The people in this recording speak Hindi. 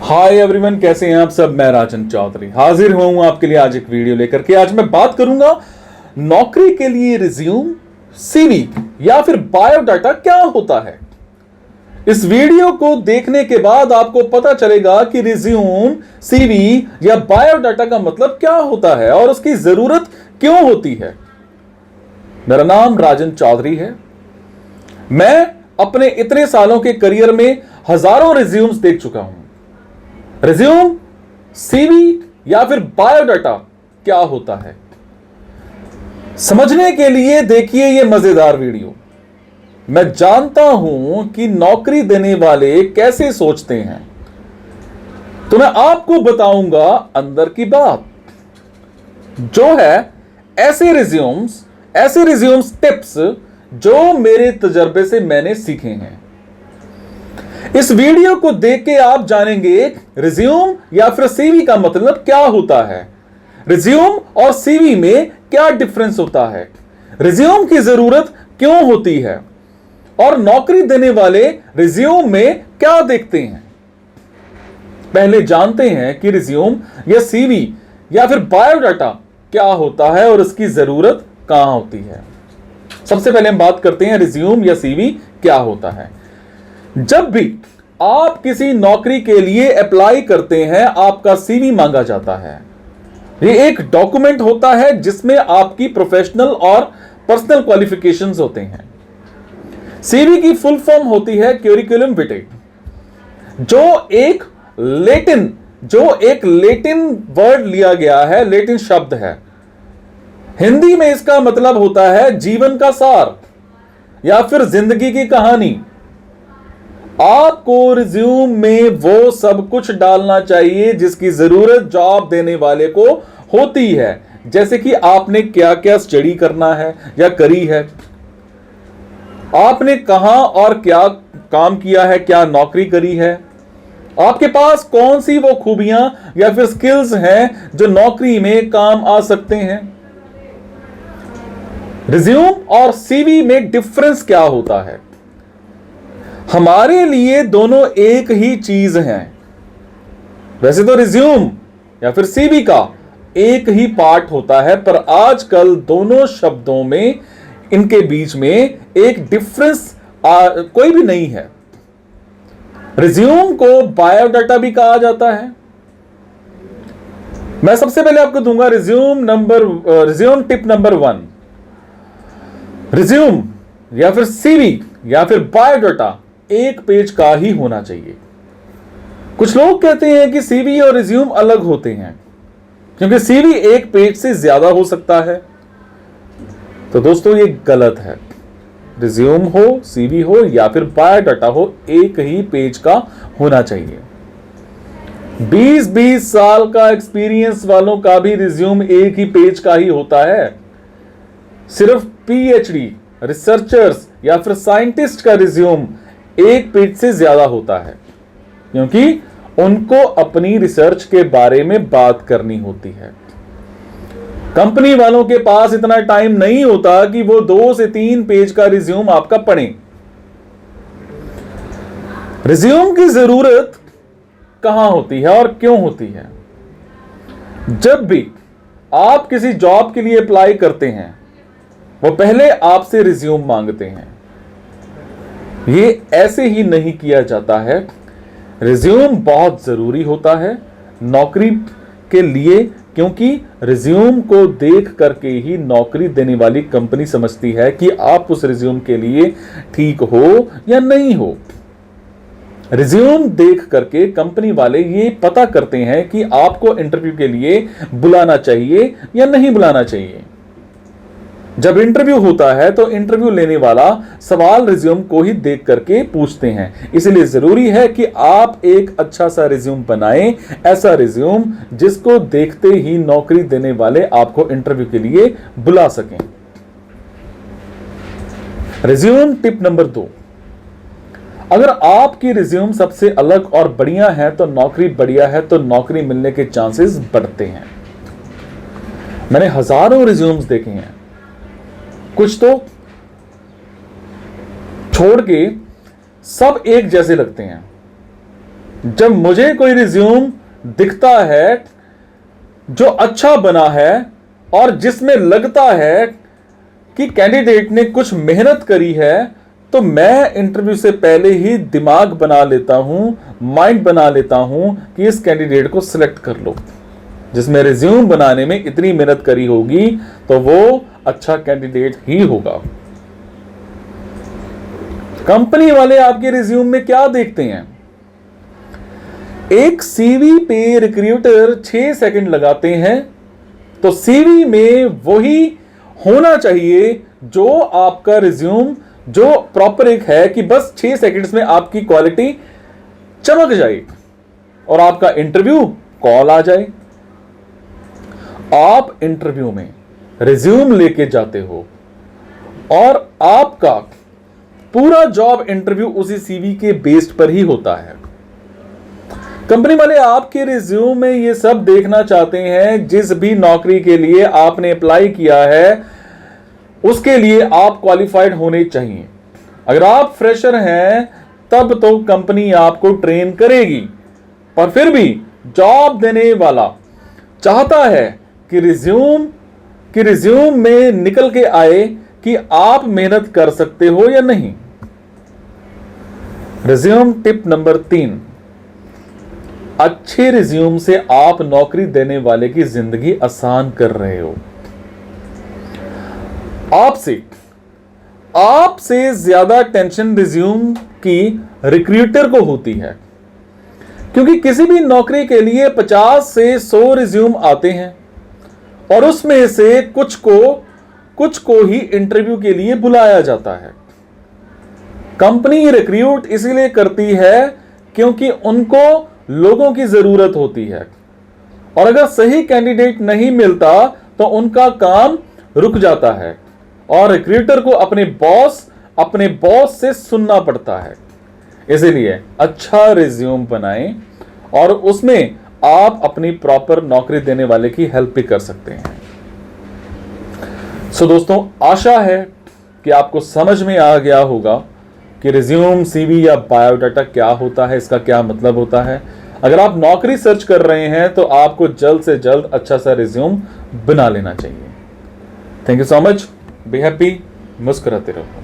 हाय एवरीवन, कैसे हैं आप सब। मैं राजन चौधरी हाजिर हुआ हूं आपके लिए आज एक वीडियो लेकर के। आज मैं बात करूंगा नौकरी के लिए रिज्यूम, सीवी या फिर बायोडाटा क्या होता है। इस वीडियो को देखने के बाद आपको पता चलेगा कि रिज्यूम, सीवी या बायोडाटा का मतलब क्या होता है और उसकी जरूरत क्यों होती है। मेरा नाम राजन चौधरी है। मैं अपने इतने सालों के करियर में हजारों रिज्यूम्स देख चुका हूं। रिज्यूम, सीवी या फिर बायोडाटा क्या होता है, समझने के लिए देखिए यह मजेदार वीडियो। मैं जानता हूं कि नौकरी देने वाले कैसे सोचते हैं, तो मैं आपको बताऊंगा अंदर की बात, जो है ऐसे रिज्यूम्स टिप्स जो मेरे तजर्बे से मैंने सीखे हैं। इस वीडियो को देख के आप जानेंगे रिज्यूम या फिर सीवी का मतलब क्या होता है, रिज्यूम और सीवी में क्या डिफरेंस होता है, रिज्यूम की जरूरत क्यों होती है और नौकरी देने वाले रिज्यूम में क्या देखते हैं। पहले जानते हैं कि रिज्यूम या सीवी या फिर बायोडाटा क्या होता है और इसकी जरूरत कहां होती है। सबसे पहले हम बात करते हैं रिज्यूम या सीवी क्या होता है। जब भी आप किसी नौकरी के लिए अप्लाई करते हैं, आपका सीवी मांगा जाता है। यह एक डॉक्यूमेंट होता है जिसमें आपकी प्रोफेशनल और पर्सनल क्वालिफिकेशंस होते हैं। सीवी की फुल फॉर्म होती है करिकुलम विटे, जो एक लेटिन वर्ड लिया गया है, लेटिन शब्द है। हिंदी में इसका मतलब होता है जीवन का सार या फिर जिंदगी की कहानी। आपको रिज्यूम में वो सब कुछ डालना चाहिए जिसकी जरूरत जॉब देने वाले को होती है, जैसे कि आपने क्या क्या स्टडी करना है या करी है, आपने कहां और क्या काम किया है, क्या नौकरी करी है, आपके पास कौन सी वो खूबियां या फिर स्किल्स हैं जो नौकरी में काम आ सकते हैं। रिज्यूम और सीवी में डिफरेंस क्या होता है। हमारे लिए दोनों एक ही चीज हैं। वैसे तो रिज्यूम या फिर सीवी का एक ही पार्ट होता है, पर आजकल दोनों शब्दों में इनके बीच में एक डिफरेंस कोई भी नहीं है। रिज्यूम को बायोडाटा भी कहा जाता है। मैं सबसे पहले आपको दूंगा रिज्यूम टिप नंबर 1। रिज्यूम या फिर सीवी या फिर बायोडाटा एक पेज का ही होना चाहिए। कुछ लोग कहते हैं कि सीवी और रिज्यूम अलग होते हैं क्योंकि सीवी एक पेज से ज्यादा हो सकता है। तो दोस्तों ये गलत है। रिज्यूम हो, सीवी हो या फिर बायोडाटा हो, एक ही पेज का होना चाहिए। 20-20 साल का एक्सपीरियंस वालों का भी रिज्यूम एक ही पेज का ही होता है। सिर्फ पीएचडी, रिसर्चर्स या फिर साइंटिस्ट का रिज्यूम एक पेज से ज्यादा होता है, क्योंकि उनको अपनी रिसर्च के बारे में बात करनी होती है। कंपनी वालों के पास इतना टाइम नहीं होता कि वो 2 से 3 पेज का रिज्यूम आपका पढ़ें। रिज्यूम की जरूरत कहां होती है और क्यों होती है। जब भी आप किसी जॉब के लिए अप्लाई करते हैं, वो पहले आपसे रिज्यूम मांगते हैं। ये ऐसे ही नहीं किया जाता है। रिज्यूम बहुत जरूरी होता है नौकरी के लिए, क्योंकि रिज्यूम को देख करके ही नौकरी देने वाली कंपनी समझती है कि आप उस रिज्यूम के लिए ठीक हो या नहीं हो। रिज्यूम देख करके कंपनी वाले ये पता करते हैं कि आपको इंटरव्यू के लिए बुलाना चाहिए या नहीं बुलाना चाहिए। जब इंटरव्यू होता है तो इंटरव्यू लेने वाला सवाल रिज्यूम को ही देख करके पूछते हैं। इसलिए जरूरी है कि आप एक अच्छा सा रिज्यूम बनाएं, ऐसा रिज्यूम जिसको देखते ही नौकरी देने वाले आपको इंटरव्यू के लिए बुला सकें। Resume tip number 2। अगर आपकी रिज्यूम सबसे अलग और बढ़िया है तो नौकरी बढ़िया है, तो नौकरी मिलने के चांसेस बढ़ते हैं। मैंने हजारों रिज्यूम्स देखे हैं, कुछ तो छोड़ के सब एक जैसे लगते हैं। जब मुझे कोई रिज्यूम दिखता है जो अच्छा बना है और जिसमें लगता है कि कैंडिडेट ने कुछ मेहनत करी है, तो मैं इंटरव्यू से पहले ही दिमाग बना लेता हूं, माइंड बना लेता हूं कि इस कैंडिडेट को सिलेक्ट कर लो। जिसमें रिज्यूम बनाने में इतनी मेहनत करी होगी तो वो अच्छा कैंडिडेट ही होगा। कंपनी वाले आपके रिज्यूम में क्या देखते हैं? एक सीवी पे रिक्रूटर 6 सेकंड लगाते हैं, तो सीवी में वही होना चाहिए जो आपका रिज्यूम जो प्रॉपर एक है कि बस 6 सेकंड्स में आपकी क्वालिटी चमक जाए और आपका इंटरव्यू कॉल आ जाए। आप इंटरव्यू में रिज्यूम लेके जाते हो और आपका पूरा जॉब इंटरव्यू उसी सीवी के बेस्ड पर ही होता है। कंपनी वाले आपके रिज्यूम में ये सब देखना चाहते हैं, जिस भी नौकरी के लिए आपने अप्लाई किया है उसके लिए आप क्वालिफाइड होने चाहिए। अगर आप फ्रेशर हैं तब तो कंपनी आपको ट्रेन करेगी, पर फिर भी जॉब देने वाला चाहता है कि रिज्यूम में निकल के आए कि आप मेहनत कर सकते हो या नहीं। रिज्यूम टिप नंबर 3, अच्छे रिज्यूम से आप नौकरी देने वाले की जिंदगी आसान कर रहे हो। आपसे ज्यादा टेंशन रिज्यूम की रिक्रूटर को होती है, क्योंकि किसी भी नौकरी के लिए 50 से 100 रिज्यूम आते हैं और उसमें से कुछ को ही इंटरव्यू के लिए बुलाया जाता है। कंपनी रिक्रूट इसीलिए करती है क्योंकि उनको लोगों की जरूरत होती है, और अगर सही कैंडिडेट नहीं मिलता तो उनका काम रुक जाता है और रिक्रूटर को अपने बॉस से सुनना पड़ता है। इसीलिए अच्छा रिज्यूम बनाएं और उसमें आप अपनी प्रॉपर नौकरी देने वाले की हेल्प भी कर सकते हैं। सो दोस्तों, आशा है कि आपको समझ में आ गया होगा कि रिज्यूम, सीवी या बायोडाटा क्या होता है, इसका क्या मतलब होता है। अगर आप नौकरी सर्च कर रहे हैं तो आपको जल्द से जल्द अच्छा सा रिज्यूम बना लेना चाहिए। Thank you so much. Be happy, मुस्कुराते रहो।